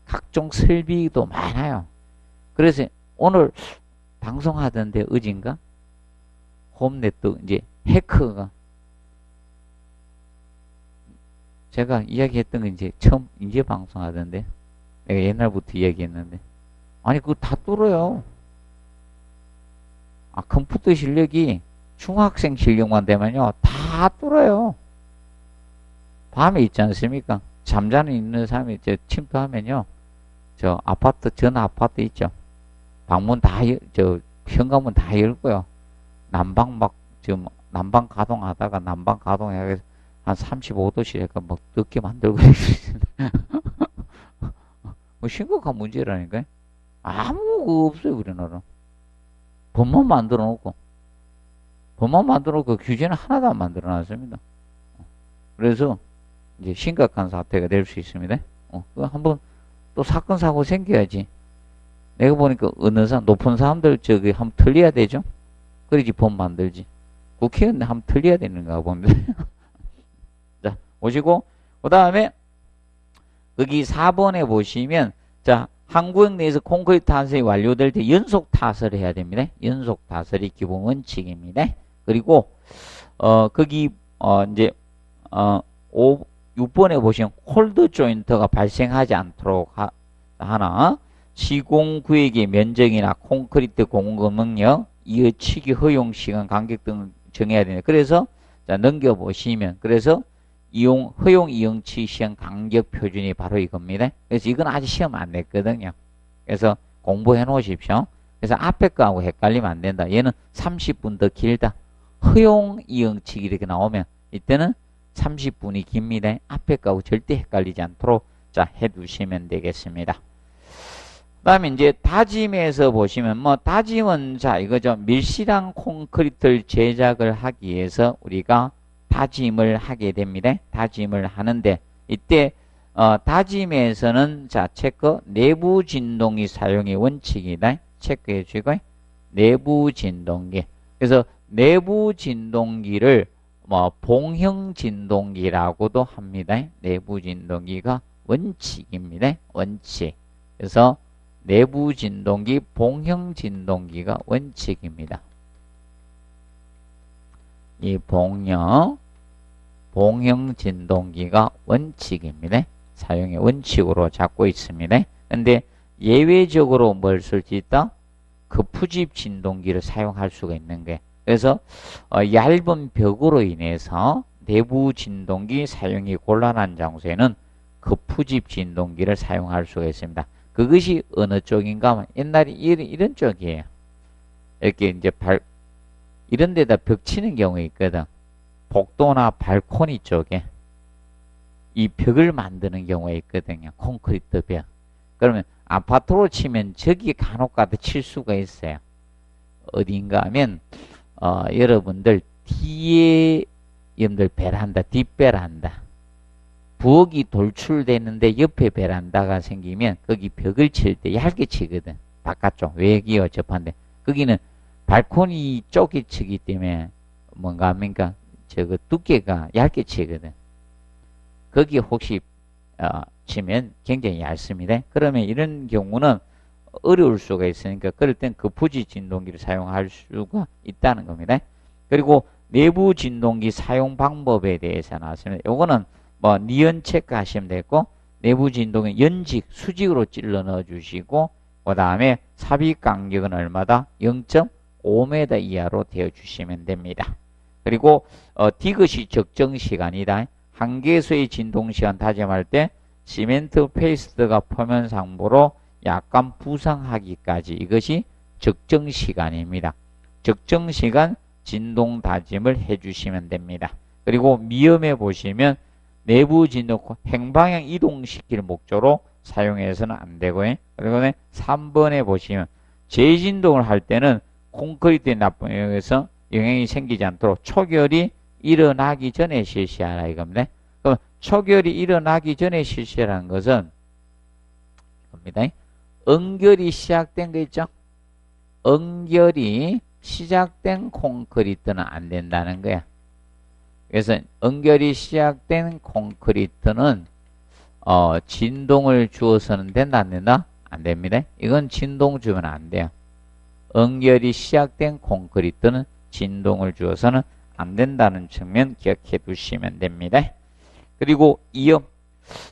Speaker 1: 각종 설비도 많아요. 그래서 오늘 방송하던데 어딘가 홈 네트워크 이제 해커가 제가 이야기했던 건 이제 처음 이제 방송하던데 내가 옛날부터 이야기했는데 아니 그거 다 뚫어요. 컴퓨터 실력이 중학생 실력만 되면요 다 뚫어요. 밤에 있지 않습니까? 잠자는 있는 사람이 침투하면요 저 아파트 전 아파트 있죠. 방문 다 현관문 다 열고요. 난방 막 지금 난방 가동하다가 난방 가동해서 한 35도씩 약간 막 늦게 만들고 있습니다. 뭐 심각한 문제라니까요. 아무 거 없어요 우리나라. 법만 만들어 놓고 규제는 하나도 안 만들어 놨습니다. 그래서 이제 심각한 사태가 될 수 있습니다. 그거 한번 또 사건 사고 생겨야지. 내가 보니까 어느 사람 높은 사람들 저기 한번 틀려야 되죠. 그래야지 법 만들지. 국회의원 한번 틀려야 되는가 봅니다. 자 보시고 그 다음에 거기 4번에 보시면 자 항구역 내에서 콘크리트 타설이 완료될 때 연속 타설을 해야 됩니다. 연속 타설이 기본 원칙입니다. 그리고 거기 이제 6번에 보시면 콜드 조인트가 발생하지 않도록 하나 시공구역의 면적이나 콘크리트 공급 능력, 이어치기 허용 시간 간격 등을 정해야 됩니다. 그래서 자 넘겨보시면 그래서 허용 이용치 시간 간격 표준이 바로 이겁니다. 그래서 이건 아직 시험 안 냈거든요. 그래서 공부해 놓으십시오. 그래서 앞에 거하고 헷갈리면 안 된다. 얘는 30분 더 길다. 허용 이용치기 이렇게 나오면 이때는 30분이 깁니다. 앞에 거하고 절대 헷갈리지 않도록 자 해두시면 되겠습니다. 그다음에 이제 다짐에서 보시면 뭐 다짐은 자 이거죠. 밀실한 콘크리트를 제작을 하기 위해서 우리가 다짐을 하게 됩니다. 다짐을 하는데 이때 다짐에서는 자 체크 내부 진동기 사용의 원칙이다. 체크해 주시고 내부 진동기. 그래서 내부 진동기를 뭐 봉형 진동기라고도 합니다. 내부 진동기가 원칙입니다. 원칙. 그래서 내부 진동기, 봉형 진동기가 원칙입니다. 이 봉형 진동기가 원칙입니다. 사용의 원칙으로 잡고 있습니다. 근데 예외적으로 뭘 쓸 수 있다? 거푸집 진동기를 사용할 수가 있는 거예요. 그래서 얇은 벽으로 인해서 내부 진동기 사용이 곤란한 장소에는 거푸집 진동기를 사용할 수가 있습니다. 그것이 어느 쪽인가 하면 옛날에 이런 쪽이에요. 이렇게 이제 이런 데다 벽 치는 경우 있거든. 복도나 발코니 쪽에 이 벽을 만드는 경우가 있거든요. 콘크리트 벽. 그러면 아파트로 치면 저기 간혹가다 칠 수가 있어요. 어딘가 하면 여러분들 뒤에 여러분들 베란다, 뒷베란다 부엌이 돌출되는데 옆에 베란다가 생기면 거기 벽을 칠 때 얇게 치거든. 바깥쪽 외기와 접한데 거기는 발코니 쪽에 치기 때문에 뭔가 합니까? 저거 두께가 얇게 치거든. 거기 혹시 치면 굉장히 얇습니다. 그러면 이런 경우는 어려울 수가 있으니까 그럴 땐 거푸집 진동기를 사용할 수가 있다는 겁니다. 그리고 내부 진동기 사용 방법에 대해서 나왔습니다. 요거는 뭐 니은 체크하시면 되고 내부 진동은 연직, 수직으로 찔러 넣어 주시고 그 다음에 삽입 간격은 얼마다? 0.5m 이하로 되어 주시면 됩니다. 그리고 디귿이 적정 시간이다. 한 개소의 진동 시간 다짐할 때 시멘트 페이스트가 표면 상부로 약간 부상하기까지 이것이 적정 시간입니다. 적정 시간 진동 다짐을 해주시면 됩니다. 그리고 미음에 보시면 내부 진동 행방향 이동시킬 목적으로 사용해서는 안 되고요. 그리고 3번에 보시면 재진동을 할 때는 콘크리트의 나쁜 영역에서 영향이 생기지 않도록 초결이 일어나기 전에 실시하라 이겁니다. 그럼 초결이 일어나기 전에 실시하라는 것은 겁니다. 응결이 시작된 거 있죠? 응결이 시작된 콘크리트는 안 된다는 거야. 그래서 응결이 시작된 콘크리트는 진동을 주어서는 된다 안 된다? 안 됩니다. 이건 진동 주면 안 돼요. 응결이 시작된 콘크리트는 진동을 주어서는 안 된다는 측면 기억해 두시면 됩니다. 그리고 이음.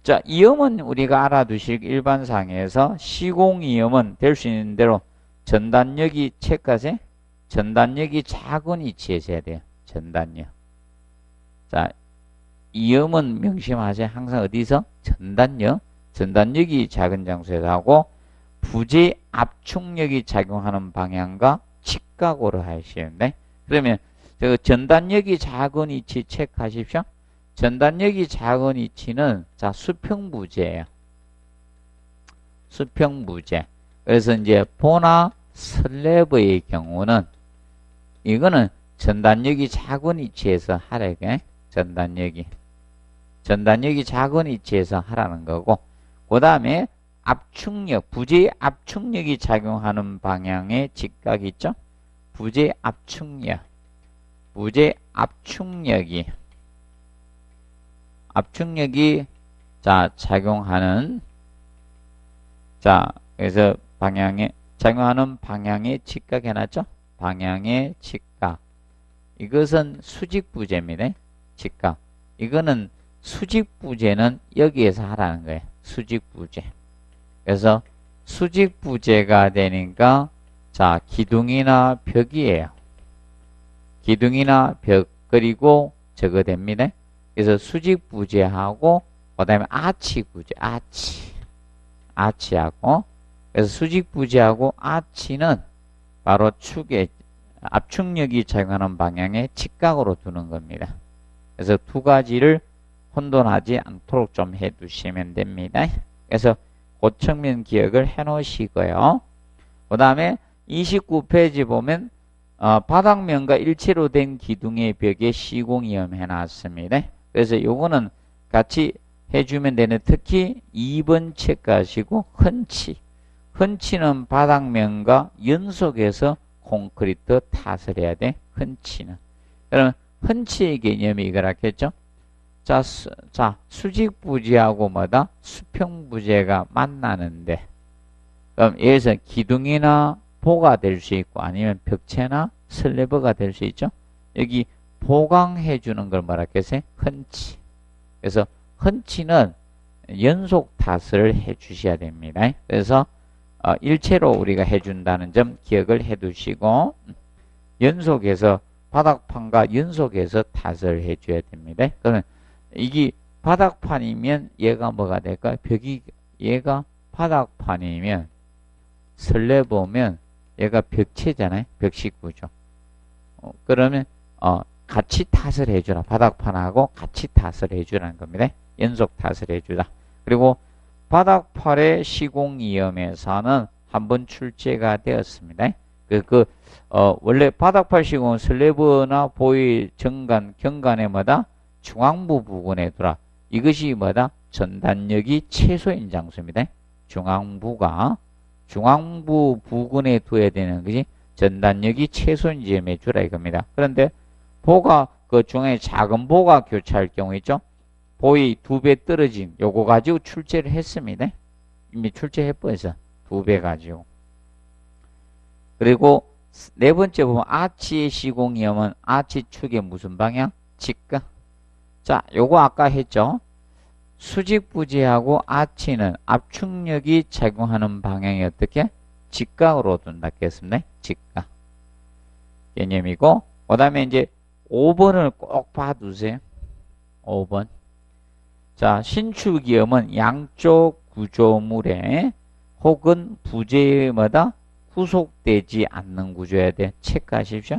Speaker 1: 자, 이음은 우리가 알아두실 일반상에서 시공이음은 될 수 있는 대로 전단력이 체크하세요. 전단력이 작은 위치에서 해야 돼요. 전단력. 자, 이음은 명심하세요. 항상 어디서? 전단력. 전단력이 작은 장소에서 하고 부재 압축력이 작용하는 방향과 직각으로 하시면 돼. 그러면 저 전단력이 작은 위치 체크하십시오. 전단력이 작은 위치는 자 수평부재예요. 수평부재. 그래서 이제 보나 슬래브의 경우는 이거는 전단력이 작은 위치에서 하라게. 전단력이 작은 위치에서 하라는 거고 그 다음에 압축력, 부재 압축력이 작용하는 방향의 직각이 있죠. 부재 압축력이 자 작용하는 자 그래서 방향에 작용하는 방향의 직각 해놨죠. 방향의 직각. 이것은 수직부재입니다. 직각. 이거는 수직부재는 여기에서 하라는 거예요. 수직부재. 그래서 수직부재가 되니까 자 기둥이나 벽이에요. 기둥이나 벽 그리고 저거 됩니다. 그래서 수직부재하고 그 다음에 아치부재. 아치하고 그래서 수직부재하고 아치는 바로 축에 압축력이 작용하는 방향에 직각으로 두는 겁니다. 그래서 두 가지를 혼돈하지 않도록 좀 해두시면 됩니다. 그래서 그 측면 기억을 해 놓으시고요. 그 다음에 29페이지 보면 바닥면과 일체로 된 기둥의 벽에 시공이염 해놨습니다. 그래서 요거는 같이 해주면 되는, 특히 2번 책 가시고 흔치는 바닥면과 연속해서 콘크리트 탓을 해야 돼. 흔치는. 그러면 흔치의 개념이 이거라겠죠. 자, 수직부지하고 뭐다? 수평부지가 만나는데, 그럼 여기서 기둥이나 보가 될 수 있고 아니면 벽체나 슬래브가 될 수 있죠. 여기 보강해 주는 걸 뭐라 했어요? 흔치. 그래서 흔치는 연속 탓을 해 주셔야 됩니다. 그래서 일체로 우리가 해 준다는 점 기억을 해 두시고, 연속해서 바닥판과 연속해서 탓을 해 줘야 됩니다. 그러면 이게 바닥판이면 얘가 뭐가 될까요? 얘가 바닥판이면, 슬래브면 얘가 벽체잖아요. 벽식구죠. 그러면 같이 탓을 해주라. 바닥판하고 같이 탓을 해주라는 겁니다. 연속 탓을 해주라. 그리고 바닥판의 시공위험에서는 한번 출제가 되었습니다. 원래 바닥판 시공은 슬래브나 보의 경간에 뭐다? 중앙부 부근에 두라. 이것이 뭐다? 전단력이 최소인 장소입니다. 중앙부 부근에 둬야 되는 것이 전단력이 최소인 지점에 주라 이겁니다. 그런데 그 중에 작은 보가 교차할 경우 있죠? 보이 2배 떨어진 요거 가지고 출제를 했습니다. 이미 출제해버려서 2배 가지고. 그리고 네 번째 보면 아치의 시공위험은 아치 축의 무슨 방향? 직각. 자, 요거 아까 했죠? 수직부지하고 아치는 압축력이 작용하는 방향이 어떻게? 직각으로 둔다 했습니다. 직각. 개념이고, 그 다음에 이제 5번을 꼭 봐두세요. 5번. 자, 신축위험은 양쪽 구조물에 혹은 부재에 뭐다? 구속되지 않는 구조여야 돼. 체크하십시오.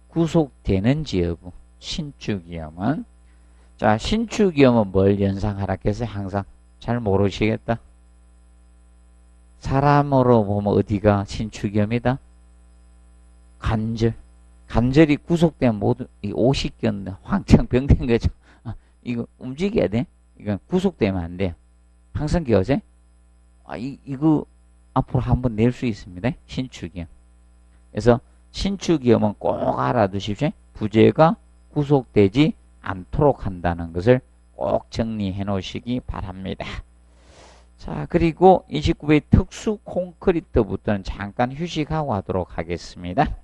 Speaker 1: 구속되는지 여부. 신축위험은. 자, 신축위험은 뭘 연상하라 했어요? 항상. 잘 모르시겠다. 사람으로 보면 어디가 신축위험이다? 관절이 구속되면 모두 옷이 꼈는데 황창 병된 거죠. 이거 움직여야 돼. 이건 구속되면 안 돼요. 항상 기억하세요. 이거 앞으로 한번 낼 수 있습니다. 신축위험. 그래서 신축위험은 꼭 알아두십시오. 부재가 구속되지 않도록 한다는 것을 꼭 정리해 놓으시기 바랍니다. 자, 그리고 29회 특수 콘크리트부터는 잠깐 휴식하고 하도록 하겠습니다.